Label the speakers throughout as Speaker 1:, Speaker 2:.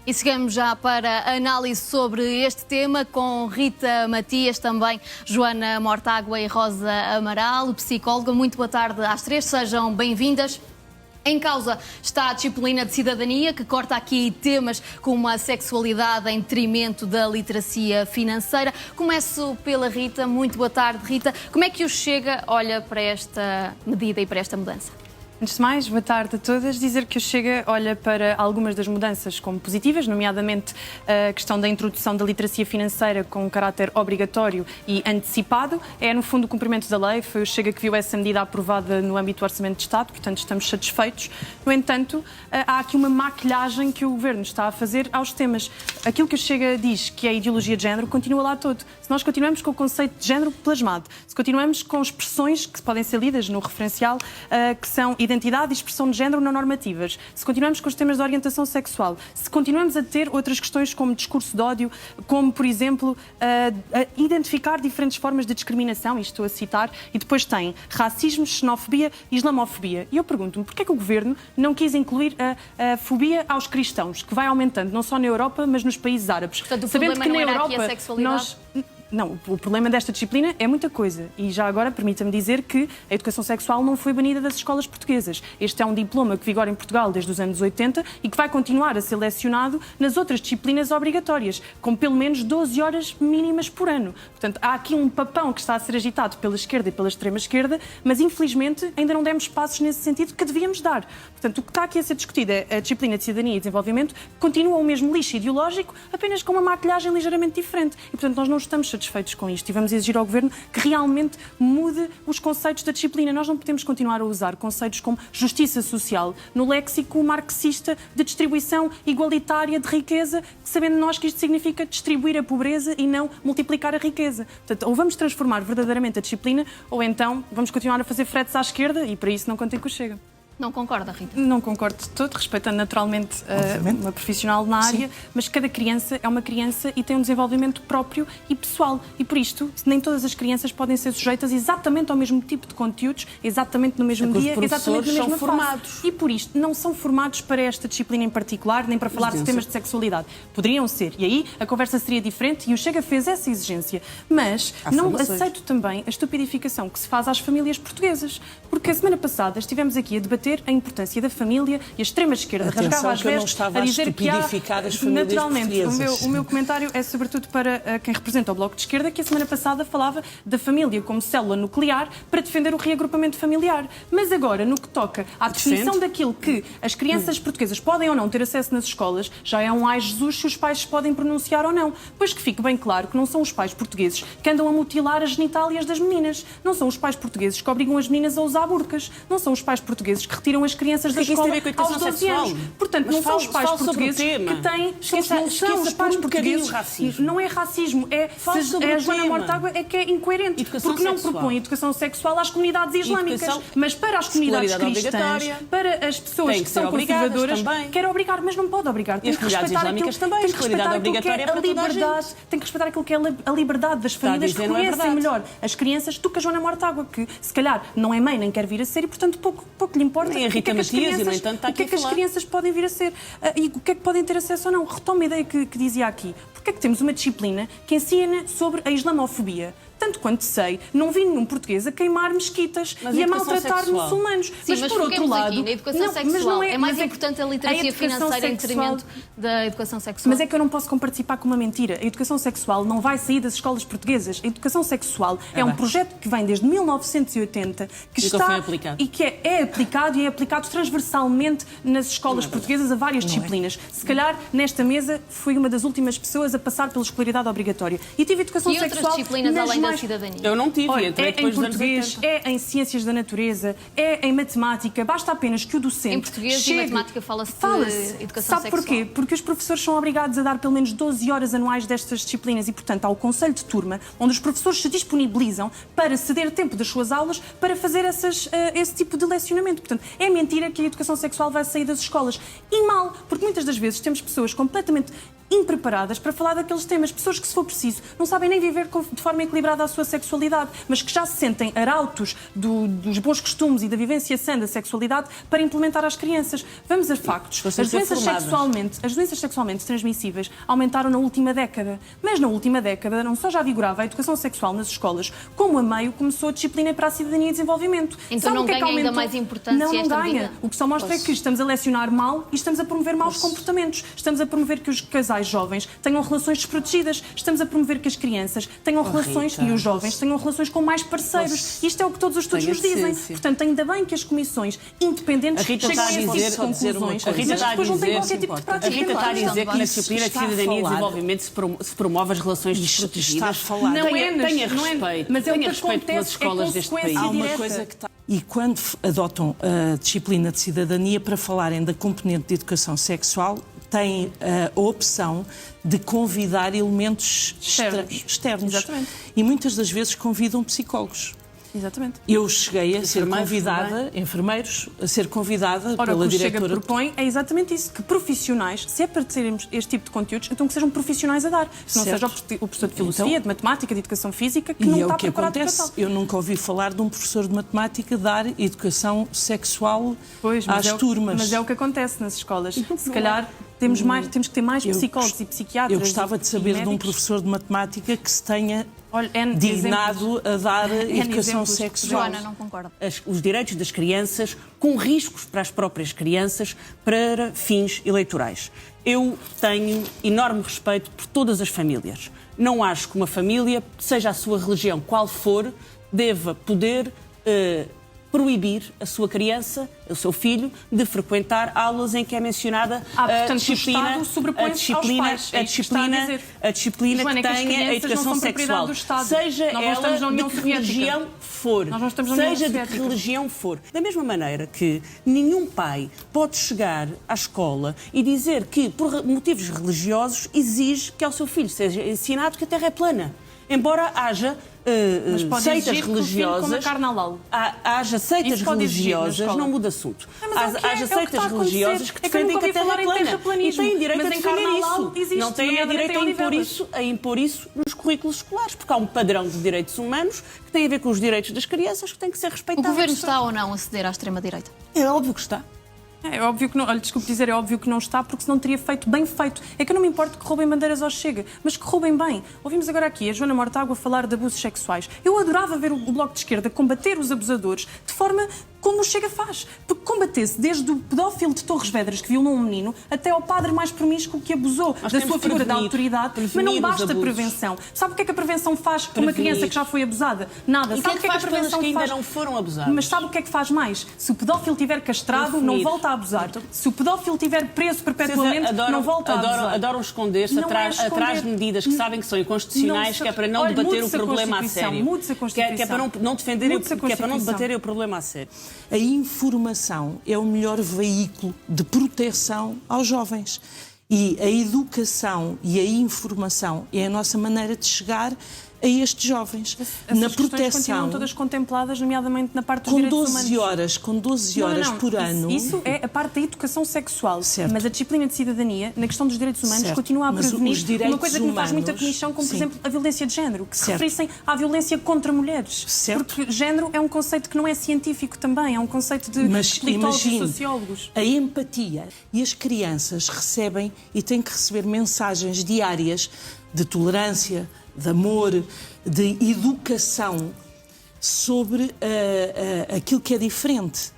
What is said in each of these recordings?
Speaker 1: E chegamos já para a análise sobre este tema com Rita Matias, também Joana Mortágua e Rosa Amaral, psicóloga. Muito boa tarde às três, sejam bem-vindas. Em causa está a disciplina de cidadania, que corta aqui temas como a sexualidade em detrimento da literacia financeira. Começo pela Rita. Muito boa tarde, Rita. Como é que o Chega olha para esta medida e para esta mudança?
Speaker 2: Antes de mais, boa tarde a todas. Dizer que o Chega olha para algumas das mudanças como positivas, nomeadamente a questão da introdução da literacia financeira com um caráter obrigatório e antecipado. É, no fundo, o cumprimento da lei. Foi o Chega que viu essa medida aprovada no âmbito do Orçamento de Estado, portanto, estamos satisfeitos. No entanto, há aqui uma maquilhagem que o Governo está a fazer aos temas. Aquilo que o Chega diz que é a ideologia de género continua lá todo. Se nós continuamos com o conceito de género plasmado, se continuamos com expressões que podem ser lidas no referencial, que são identidade e expressão de género não normativas, se continuamos com os temas de orientação sexual, se continuamos a ter outras questões como discurso de ódio, como, por exemplo, a identificar diferentes formas de discriminação, e estou a citar, e depois tem racismo, xenofobia e islamofobia. E eu pergunto-me, porquê é que o Governo não quis incluir a fobia aos cristãos, que vai aumentando não só na Europa, mas nos países árabes?
Speaker 1: Portanto, o problema não era aqui a sexualidade?
Speaker 2: Não, o problema desta disciplina é muita coisa. E já agora, permita-me dizer que a educação sexual não foi banida das escolas portuguesas. Este é um diploma que vigora em Portugal desde os anos 80 e que vai continuar a ser lecionado nas outras disciplinas obrigatórias, com pelo menos 12 horas mínimas por ano. Portanto, há aqui um papão que está a ser agitado pela esquerda e pela extrema-esquerda, mas infelizmente ainda não demos passos nesse sentido que devíamos dar. Portanto, o que está aqui a ser discutido é a disciplina de cidadania e desenvolvimento, que continua o mesmo lixo ideológico, apenas com uma maquilhagem ligeiramente diferente. E, portanto, nós não estamos satisfeitos com isto e vamos exigir ao Governo que realmente mude os conceitos da disciplina. Nós não podemos continuar a usar conceitos como justiça social no léxico marxista de distribuição igualitária de riqueza, sabendo nós que isto significa distribuir a pobreza e não multiplicar a riqueza. Portanto, ou vamos transformar verdadeiramente a disciplina ou então vamos continuar a fazer fretes à esquerda e para isso não contem com o Chega.
Speaker 1: Não concorda, Rita?
Speaker 2: Não concordo de todo, respeitando naturalmente uma profissional na área, mas cada criança é uma criança e tem um desenvolvimento próprio e pessoal. E por isto, nem todas as crianças podem ser sujeitas exatamente ao mesmo tipo de conteúdos, exatamente no mesmo dia, exatamente na mesma fase. E por isto, não são formados para esta disciplina em particular, nem para falar de temas de sexualidade. Poderiam ser. E aí a conversa seria diferente e o Chega fez essa exigência. Mas não aceito também a estupidificação que se faz às famílias portuguesas. Porque a semana passada estivemos aqui a debater a importância da família e a extrema-esquerda rasgava às vezes a dizer que há... Naturalmente, o meu comentário é sobretudo para quem representa o Bloco de Esquerda, que a semana passada falava da família como célula nuclear para defender o reagrupamento familiar. Mas agora, no que toca à definição daquilo que as crianças portuguesas podem ou não ter acesso nas escolas, já é um ai Jesus se os pais se podem pronunciar ou não. Pois que fique bem claro que não são os pais portugueses que andam a mutilar as genitálias das meninas. Não são os pais portugueses que obrigam as meninas a usar burcas. Não são os pais portugueses que retiram as crianças da escola aos 12 anos. Portanto, não são os pais portugueses que têm... São os pais portugueses... Não é racismo, é a Joana Mortágua é que é incoerente. Porque não propõe educação sexual às comunidades islâmicas. Mas para as comunidades cristãs, para as pessoas que são conservadoras, quer obrigar, mas não pode obrigar. Tem que respeitar aquilo que é a liberdade. Tem que respeitar aquilo que é a liberdade das famílias que conhecem melhor as crianças do que a Joana Mortágua, que se calhar não é mãe nem quer vir a ser e, portanto, pouco lhe importa.
Speaker 3: Nem a Rita Matias, e no entanto está aqui a falar. O que é que as crianças podem vir a ser
Speaker 2: e o que é que podem ter acesso ou não. Retomo a ideia que dizia aqui. Porque é que temos uma disciplina que ensina sobre a islamofobia? Tanto quanto sei, não vi nenhum português a queimar mesquitas e a maltratar muçulmanos.
Speaker 1: Sim, mas por outro lado, aqui, na educação sexual é mais importante a literacia financeira em detrimento da educação sexual.
Speaker 2: Mas é que eu não posso compartilhar com uma mentira. A educação sexual não vai sair das escolas portuguesas. A educação sexual é um projeto que vem desde 1980 que está e que é aplicado e é aplicado transversalmente nas escolas portuguesas a várias disciplinas. Se calhar nesta mesa fui uma das últimas pessoas a passar pela escolaridade obrigatória. E tive educação sexual
Speaker 1: outras disciplinas além da cidadania.
Speaker 3: Eu não tive.
Speaker 2: Olha, é em português, é em ciências da natureza, é em matemática. Basta apenas que o docente
Speaker 1: em português
Speaker 2: chegue...
Speaker 1: e matemática fala-se de educação
Speaker 2: Sabe
Speaker 1: sexual.
Speaker 2: porquê? Porque os professores são obrigados a dar pelo menos 12 horas anuais destas disciplinas e, portanto, há o conselho de turma, onde os professores se disponibilizam para ceder tempo das suas aulas para fazer esse tipo de lecionamento. Portanto, é mentira que a educação sexual vai sair das escolas. E mal, porque muitas das vezes temos pessoas completamente impreparadas para falar daqueles temas. Pessoas que, se for preciso, não sabem nem viver de forma equilibrada a sua sexualidade, mas que já se sentem arautos dos bons costumes e da vivência sã da sexualidade para implementar às crianças. Vamos a factos. As doenças sexualmente transmissíveis aumentaram na última década. Mas na última década não só já vigorava a educação sexual nas escolas, como a meio começou a disciplina para a cidadania e desenvolvimento.
Speaker 1: Então não ganha ainda mais importância esta
Speaker 2: medida? O que só mostra é que estamos a lecionar mal e estamos a promover maus comportamentos. Estamos a promover que os casais jovens tenham relações desprotegidas. Estamos a promover que as crianças tenham relações e os jovens tenham relações com mais parceiros. Isto é o que todos os estudos nos dizem. Portanto, ainda bem que as comissões independentes chegam a essas conclusões, mas depois não têm qualquer tipo de prática.
Speaker 3: A Rita está a dizer que na disciplina de cidadania e desenvolvimento se promove as relações desprotegidas. Tenha respeito.
Speaker 2: Mas é o que
Speaker 3: respeito pelas escolas deste país.
Speaker 4: Há uma coisa que está... E quando adotam a disciplina de cidadania para falarem da componente de educação sexual, têm a opção de convidar elementos externos.
Speaker 2: Exatamente.
Speaker 4: E muitas das vezes convidam psicólogos.
Speaker 2: Exatamente.
Speaker 4: Eu cheguei a ser convidada, enfermeiros, a ser convidada pela diretora...
Speaker 2: O que o Chega propõe é exatamente isso, que profissionais, se é para termos este tipo de conteúdos, então que sejam profissionais a dar. Que não seja o professor de filosofia, de matemática, de educação física, que não está preparado para tal.
Speaker 4: Eu nunca ouvi falar de um professor de matemática dar educação sexual às turmas.
Speaker 2: Mas é o que acontece nas escolas. Se calhar temos que ter mais psicólogos e psiquiatras.
Speaker 4: Eu gostava de saber de um professor de matemática que se tenha dignado a dar educação sexual.
Speaker 1: Joana, não concordo.
Speaker 3: Os direitos das crianças, com riscos para as próprias crianças, para fins eleitorais. Eu tenho enorme respeito por todas as famílias. Não acho que uma família, seja a sua religião qual for, deva poder proibir a sua criança, o seu filho, de frequentar aulas em que é mencionada a disciplina que tenha a educação sexual. Seja ela de que religião for. Seja de que religião for. Da mesma maneira que nenhum pai pode chegar à escola e dizer que, por motivos religiosos, exige que ao seu filho seja ensinado que a Terra é plana. Embora haja seitas religiosas, haja seitas religiosas, não muda assunto. Haja seitas religiosas que defendem que a Terra é plana e têm direito a defender isso. Não têm direito a impor isso nos currículos escolares, porque há um padrão de direitos humanos que tem a ver com os direitos das crianças que têm que ser respeitados.
Speaker 1: O Governo está ou não a ceder à extrema-direita?
Speaker 3: É óbvio que está.
Speaker 2: É óbvio que não, desculpe dizer, é óbvio que não está, porque senão teria feito bem feito. É que eu não me importo que roubem bandeiras ao Chega, mas que roubem bem. Ouvimos agora aqui a Joana Mortágua falar de abusos sexuais. Eu adorava ver o Bloco de Esquerda combater os abusadores de forma como o Chega faz. Porque combatesse desde o pedófilo de Torres Vedras que violou um menino até ao padre mais promíscuo que abusou da sua figura de autoridade. Mas não basta prevenção. Sabe o que é que a prevenção faz com uma criança que já foi abusada? Nada.
Speaker 3: Sabe o que é que a prevenção faz? Que ainda não foram abusadas.
Speaker 2: Mas sabe o que é que faz mais? Se o pedófilo estiver castrado, não volta a abusar. Se o pedófilo estiver preso perpetuamente, não volta a abusar.
Speaker 3: Adoram esconder-se atrás de medidas que sabem que são inconstitucionais, que é para não debater o problema a sério.
Speaker 2: Mude-se a Constituição.
Speaker 3: Que é para não defender, que é para não debater o problema a sério.
Speaker 4: A informação é o melhor veículo de proteção aos jovens. E a educação e a informação é a nossa maneira de chegar a estes jovens.
Speaker 2: Na proteção continuam todas contempladas, nomeadamente na parte dos direitos humanos.
Speaker 4: Com 12 horas por ano.
Speaker 2: Isso é a parte da educação sexual.
Speaker 4: Certo.
Speaker 2: Mas a disciplina de cidadania, na questão dos direitos humanos, continua a prevenir uma coisa que me faz muita comissão, como, por exemplo, a violência de género, que se referissem à violência contra mulheres.
Speaker 4: Certo.
Speaker 2: Porque género é um conceito que não é científico também, é um conceito de politólogos e sociólogos.
Speaker 4: A empatia. E as crianças recebem e têm que receber mensagens diárias de tolerância, de amor, de educação sobre aquilo que é diferente.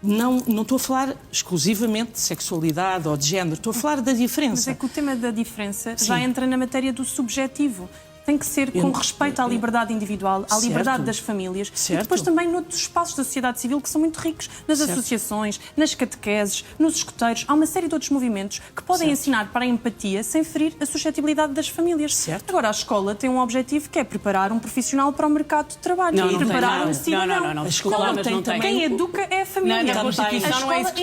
Speaker 4: Não estou a falar exclusivamente de sexualidade ou de género, estou a falar da diferença.
Speaker 2: Mas é que o tema da diferença já entra na matéria do subjetivo. Tem que ser com respeito à liberdade individual, à liberdade das famílias e depois também noutros espaços da sociedade civil que são muito ricos, nas associações, nas catequeses, nos escuteiros. Há uma série de outros movimentos que podem ensinar para a empatia sem ferir a suscetibilidade das famílias. Agora, a escola tem um objetivo que é preparar um profissional para o mercado de trabalho. Preparar um cidadão.
Speaker 3: Não. A escola não tem.
Speaker 2: Quem educa é a família.
Speaker 3: Na Constituição não é isso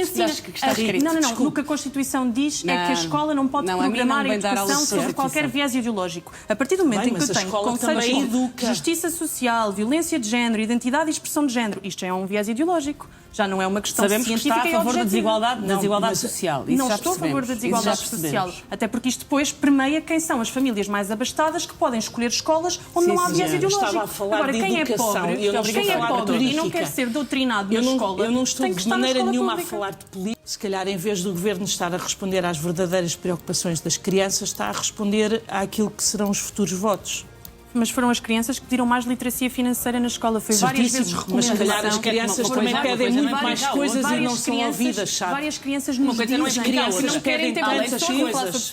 Speaker 3: que está escrito.
Speaker 2: Não. O que a Constituição diz é que a escola não pode programar a educação sobre qualquer viés ideológico. A partir do momento em que eu tenho conceitos como justiça social, violência de género, identidade e expressão de género, isto é um viés ideológico. Já não é uma questão
Speaker 3: Sabemos
Speaker 2: científica.
Speaker 3: Sabemos que está a favor da desigualdade
Speaker 4: mas,
Speaker 3: social.
Speaker 2: Não estou a favor da desigualdade social. Até porque isto depois permeia quem são as famílias mais abastadas que podem escolher escolas onde não há viés ideológico.
Speaker 4: Estava a falar
Speaker 2: Agora,
Speaker 4: de
Speaker 2: quem
Speaker 4: educação,
Speaker 2: é pobre e não quer ser doutrinado na escola,
Speaker 4: eu não estou
Speaker 2: tem que
Speaker 4: de
Speaker 2: estar na
Speaker 4: maneira
Speaker 2: escola
Speaker 4: nenhuma
Speaker 2: pública.
Speaker 4: a falar de política. Se calhar, em vez do Governo estar a responder às verdadeiras preocupações das crianças, está a responder àquilo que serão os futuros votos.
Speaker 2: Mas foram as crianças que pediram mais literacia financeira na escola. Foi várias vezes
Speaker 4: mas
Speaker 2: recomendação.
Speaker 4: se calhar as crianças também pedem muito mais coisas e não são ouvidas, sabe?
Speaker 2: Várias crianças nos dizem
Speaker 4: as crianças
Speaker 2: não querem ter
Speaker 4: tantas coisas.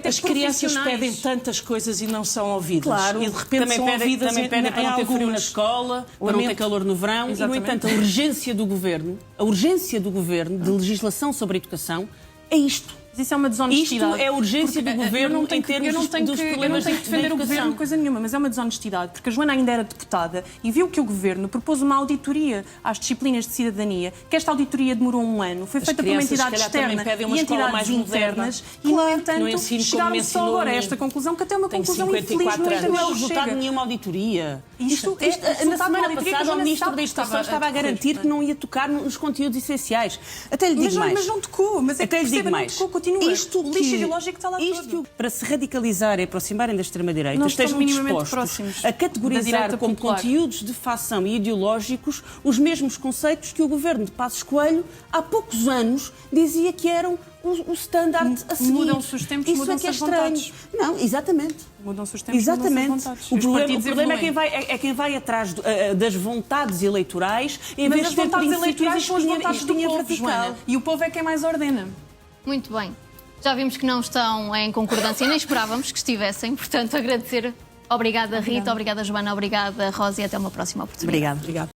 Speaker 2: As
Speaker 4: crianças pedem tantas coisas e não são ouvidas.
Speaker 3: Claro,
Speaker 4: E de repente
Speaker 3: também
Speaker 4: são ouvidas
Speaker 3: também pedem para não ter frio na escola, para não ter calor no verão. E, no entanto, a urgência do Governo de legislação sobre a educação é isto.
Speaker 2: Mas isso é uma desonestidade.
Speaker 3: Isto é a urgência do Governo em termos dos problemas da educação.
Speaker 2: Eu não tenho que defender o Governo coisa nenhuma, mas é uma desonestidade, porque a Joana ainda era deputada e viu que o Governo propôs uma auditoria às disciplinas de cidadania, que esta auditoria demorou um ano, foi feita por uma entidade externa e entidades internas, e, no entanto, chegaram só agora a esta conclusão, que até é uma conclusão infeliz, no entanto,
Speaker 3: não é o resultado de nenhuma auditoria. Na semana passada, o Ministro da Educação estava a garantir que não ia tocar nos conteúdos essenciais. Até lhe digo mais.
Speaker 2: Mas não tocou, mas é que perceba, não tocou, continua. O lixo ideológico está lá todo.
Speaker 3: Para se radicalizar e aproximarem da extrema-direita, estejam dispostos a categorizar como conteúdos de facção e ideológicos os mesmos conceitos que o Governo de Passos Coelho, há poucos anos, dizia que eram o standard a seguir.
Speaker 2: Mudam-se os tempos, mudam-se as vontades.
Speaker 3: Não, exatamente.
Speaker 2: Mudam-se os tempos,
Speaker 3: exatamente.
Speaker 2: Mudam-se as vontades.
Speaker 3: O problema é quem vai atrás das vontades eleitorais, em vez de ter
Speaker 2: vontades eleitorais são as
Speaker 3: princípios
Speaker 2: vontades do povo, Joana. E o povo é quem mais ordena.
Speaker 1: Muito bem. Já vimos que não estão em concordância, nem esperávamos que estivessem, portanto, agradecer. Obrigada, Rita, obrigada, Joana, obrigada, Rosa, e até uma próxima oportunidade.
Speaker 3: Obrigada.